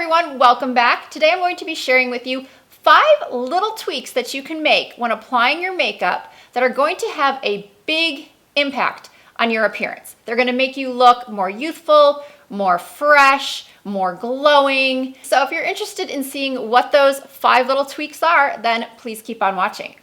everyone, welcome back. Today I'm going to be sharing with you 5 little tweaks that you can make when applying your makeup that are going to have a big impact on your appearance. They're going to make you look more youthful, more fresh, more glowing. So if you're interested in seeing what those 5 little tweaks are, then please keep on watching.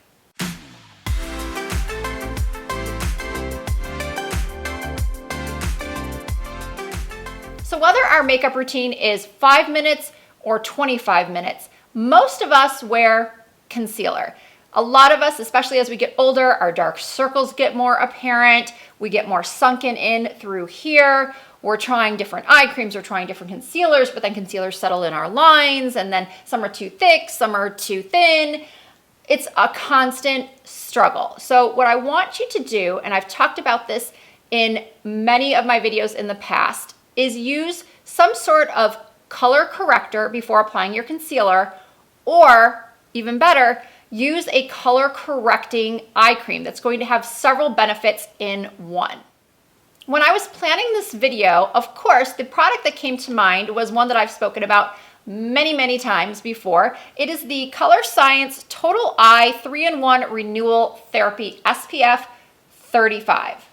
So whether our makeup routine is 5 minutes or 25 minutes, most of us wear concealer. A lot of us, especially as we get older, our dark circles get more apparent. We get more sunken in through here. We're trying different eye creams, we're trying different concealers, but then concealers settle in our lines, and then some are too thick, some are too thin. It's a constant struggle. So what I want you to do, and I've talked about this in many of my videos in the past, is use some sort of color corrector before applying your concealer, or even better, use a color correcting eye cream that's going to have several benefits in one. When I was planning this video, of course, the product that came to mind was one that I've spoken about many times before. It is the Color Science Total Eye 3-in-1 Renewal Therapy SPF 35.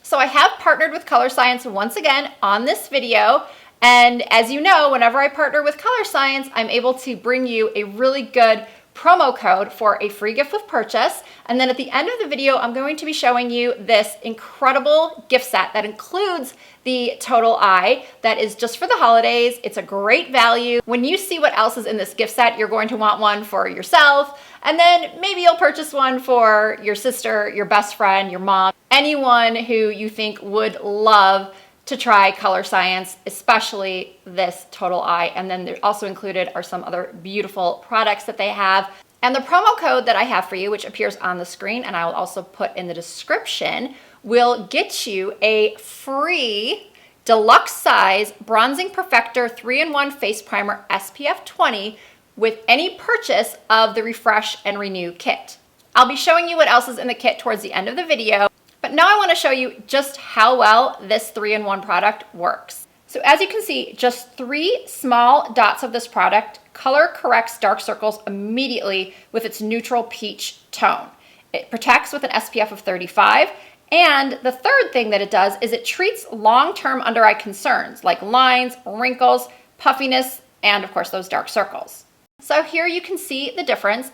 So I have partnered with Color Science once again on this video. And as you know, whenever I partner with Color Science, I'm able to bring you a really good promo code for a free gift with purchase. And then at the end of the video, I'm going to be showing you this incredible gift set that includes the Total Eye that is just for the holidays. It's a great value. When you see what else is in this gift set, you're going to want one for yourself. And then maybe you'll purchase one for your sister, your best friend, your mom, anyone who you think would love to try Color Science, especially this Total Eye. And then they're also included are some other beautiful products that they have. And the promo code that I have for you, which appears on the screen and I will also put in the description, will get you a free deluxe size bronzing perfector 3-in-1 face primer SPF 20 with any purchase of the Refresh and Renew kit. I'll be showing you what else is in the kit towards the end of the video. But now I want to show you just how well this 3-in-1 product works. So as you can see, just 3 small dots of this product color corrects dark circles immediately with its neutral peach tone. It protects with an SPF of 35. And the third thing that it does is it treats long-term under eye concerns like lines, wrinkles, puffiness, and of course those dark circles. So here you can see the difference.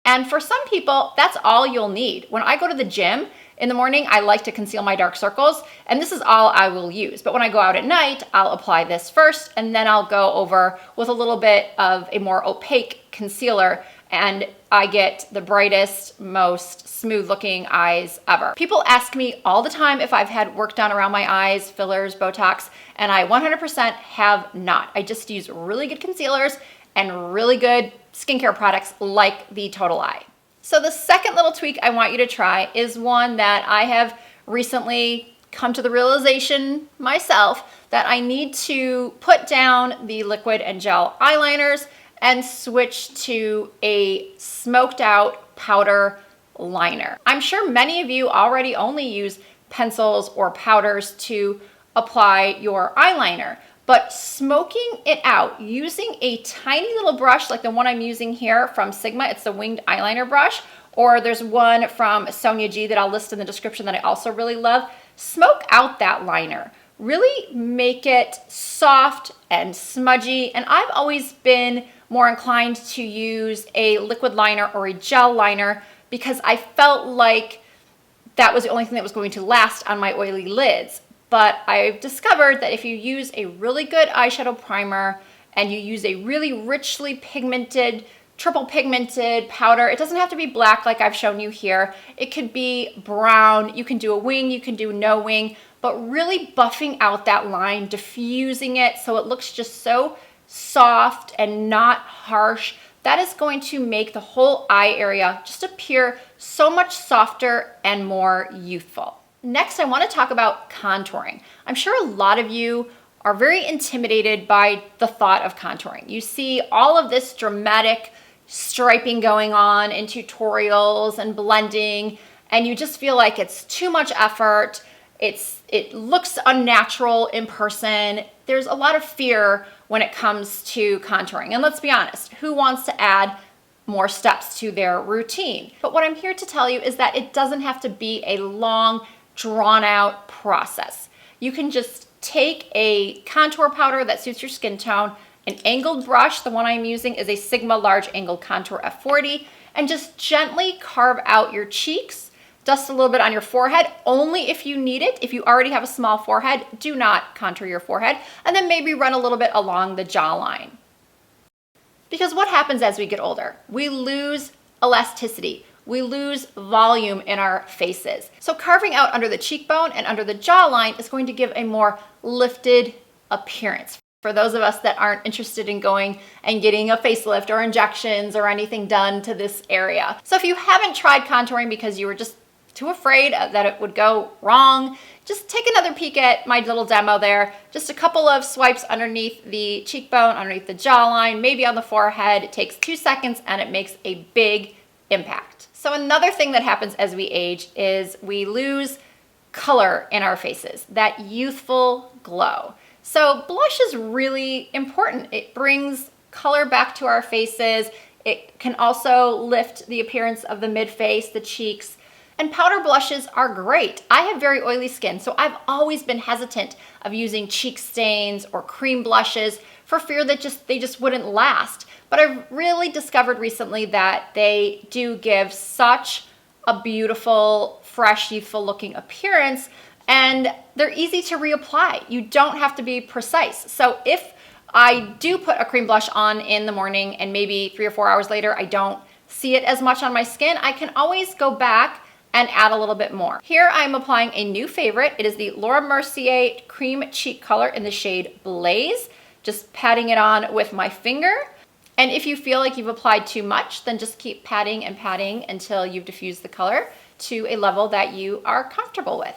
And for some people, that's all you'll need. When I go to the gym in the morning, I like to conceal my dark circles, and this is all I will use. But when I go out at night, I'll apply this first, and then I'll go over with a little bit of a more opaque concealer, and I get the brightest, most smooth-looking eyes ever. People ask me all the time if I've had work done around my eyes, fillers, Botox, and I 100% have not. I just use really good concealers and really good skincare products like the Total Eye. So the second little tweak I want you to try is one that I have recently come to the realization myself that I need to put down the liquid and gel eyeliners and switch to a smoked out powder liner. I'm sure many of you already only use pencils or powders to apply your eyeliner. But smoking it out using a tiny little brush like the one I'm using here from Sigma, it's the winged eyeliner brush, or there's one from Sonia G that I'll list in the description that I also really love. Smoke out that liner. Really make it soft and smudgy. And I've always been more inclined to use a liquid liner or a gel liner because I felt like that was the only thing that was going to last on my oily lids. But I've discovered that if you use a really good eyeshadow primer and you use a really richly pigmented, triple pigmented powder, it doesn't have to be black like I've shown you here. It could be brown, you can do a wing, you can do no wing, but really buffing out that line, diffusing it so it looks just so soft and not harsh. That is going to make the whole eye area just appear so much softer and more youthful. Next, I want to talk about contouring. I'm sure a lot of you are very intimidated by the thought of contouring. You see all of this dramatic striping going on in tutorials and blending, and you just feel like it's too much effort. It looks unnatural in person. There's a lot of fear when it comes to contouring. And let's be honest, who wants to add more steps to their routine? But what I'm here to tell you is that it doesn't have to be a long, drawn out process. You can just take a contour powder that suits your skin tone, an angled brush, the one I'm using is a Sigma Large Angled Contour F40, and just gently carve out your cheeks. Dust a little bit on your forehead, only if you need it. If you already have a small forehead, do not contour your forehead. And then maybe run a little bit along the jawline. Because what happens as we get older? We lose elasticity. We lose volume in our faces. So carving out under the cheekbone and under the jawline is going to give a more lifted appearance. For those of us that aren't interested in going and getting a facelift or injections or anything done to this area. So if you haven't tried contouring because you were just too afraid that it would go wrong, just take another peek at my little demo there. Just a couple of swipes underneath the cheekbone, underneath the jawline, maybe on the forehead. It takes 2 seconds and it makes a big impact. So another thing that happens as we age is we lose color in our faces, that youthful glow. So blush is really important. It brings color back to our faces. It can also lift the appearance of the mid-face, the cheeks. And powder blushes are great. I have very oily skin, so I've always been hesitant of using cheek stains or cream blushes for fear that they just wouldn't last. But I've really discovered recently that they do give such a beautiful, fresh, youthful looking appearance, and they're easy to reapply. You don't have to be precise. So if I do put a cream blush on in the morning and maybe 3 or 4 hours later I don't see it as much on my skin, I can always go back and add a little bit more. Here I'm applying a new favorite. It is the Laura Mercier Cream Cheek Color in the shade Blaze. Just patting it on with my finger. And if you feel like you've applied too much, then just keep patting and patting until you've diffused the color to a level that you are comfortable with.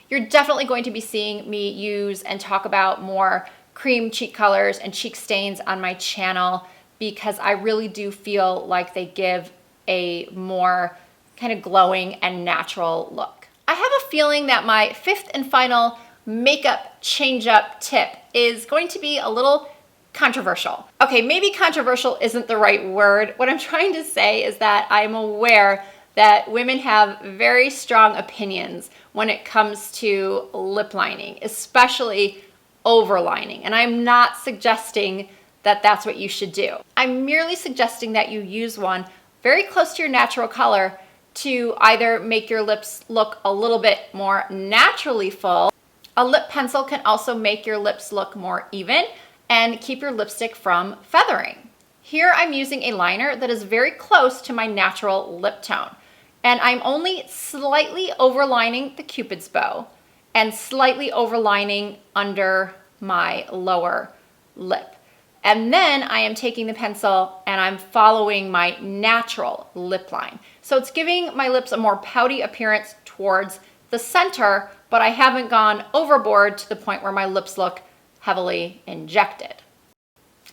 You're definitely going to be seeing me use and talk about more cream cheek colors and cheek stains on my channel because I really do feel like they give a more kind of glowing and natural look. I have a feeling that my 5th and final makeup change-up tip is going to be a little controversial. Okay, maybe controversial isn't the right word. What I'm trying to say is that I'm aware that women have very strong opinions when it comes to lip lining, especially overlining. And I'm not suggesting that that's what you should do. I'm merely suggesting that you use one very close to your natural color to either make your lips look a little bit more naturally full. A lip pencil can also make your lips look more even and keep your lipstick from feathering. Here I'm using a liner that is very close to my natural lip tone. And I'm only slightly overlining the Cupid's bow and slightly overlining under my lower lip. And then I am taking the pencil and I'm following my natural lip line. So it's giving my lips a more pouty appearance towards the center, but I haven't gone overboard to the point where my lips look heavily injected.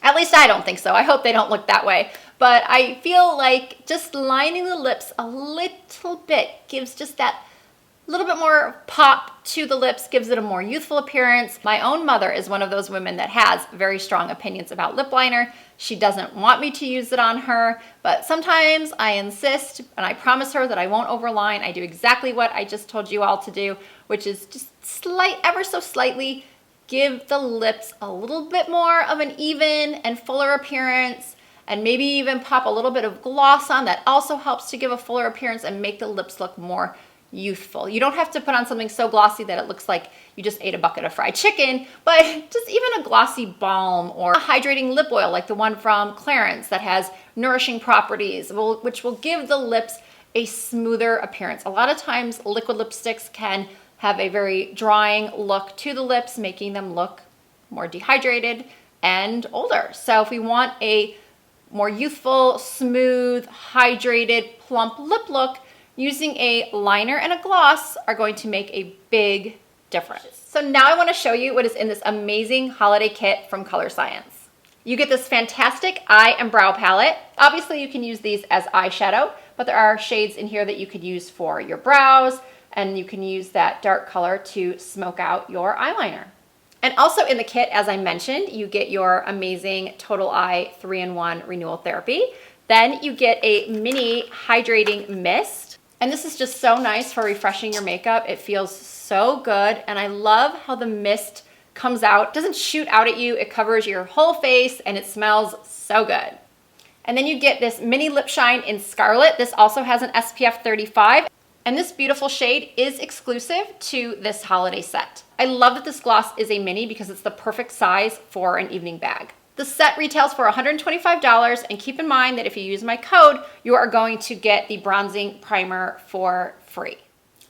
At least I don't think so. I hope they don't look that way. But I feel like just lining the lips a little bit gives just that little bit more pop to the lips, gives it a more youthful appearance. My own mother is one of those women that has very strong opinions about lip liner. She doesn't want me to use it on her, but sometimes I insist and I promise her that I won't overline. I do exactly what I just told you all to do, which is just ever so slightly give the lips a little bit more of an even and fuller appearance, and maybe even pop a little bit of gloss on. That also helps to give a fuller appearance and make the lips look more youthful. You don't have to put on something so glossy that it looks like you just ate a bucket of fried chicken, but just even a glossy balm or a hydrating lip oil like the one from Clarins that has nourishing properties, which will give the lips a smoother appearance. A lot of times liquid lipsticks can have a very drying look to the lips, making them look more dehydrated and older. So if we want a more youthful, smooth, hydrated, plump lip look, using a liner and a gloss are going to make a big difference. So now I want to show you what is in this amazing holiday kit from Color Science. You get this fantastic eye and brow palette. Obviously you can use these as eyeshadow, but there are shades in here that you could use for your brows, and you can use that dark color to smoke out your eyeliner. And also in the kit, as I mentioned, you get your amazing Total Eye 3-in-1 Renewal Therapy. Then you get a mini hydrating mist. And this is just so nice for refreshing your makeup. It feels so good. And I love how the mist comes out. It doesn't shoot out at you. It covers your whole face and it smells so good. And then you get this mini lip shine in Scarlet. This also has an SPF 35. And this beautiful shade is exclusive to this holiday set. I love that this gloss is a mini because it's the perfect size for an evening bag. The set retails for $125, and keep in mind that if you use my code, you are going to get the bronzing primer for free.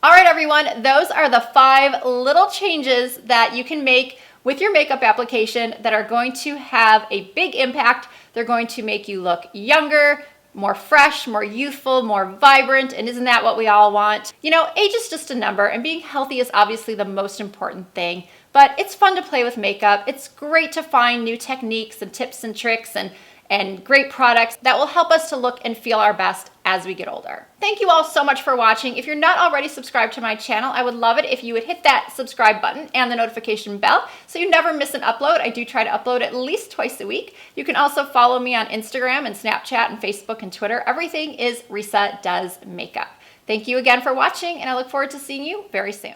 All right, everyone, those are the 5 little changes that you can make with your makeup application that are going to have a big impact. They're going to make you look younger, more fresh, more youthful, more vibrant, and isn't that what we all want? You know, age is just a number, and being healthy is obviously the most important thing, but it's fun to play with makeup. It's great to find new techniques and tips and tricks and great products that will help us to look and feel our best as we get older. Thank you all so much for watching. If you're not already subscribed to my channel, I would love it if you would hit that subscribe button and the notification bell so you never miss an upload. I do try to upload at least twice a week. You can also follow me on Instagram and Snapchat and Facebook and Twitter. Everything is Risa Does Makeup. Thank you again for watching, and I look forward to seeing you very soon.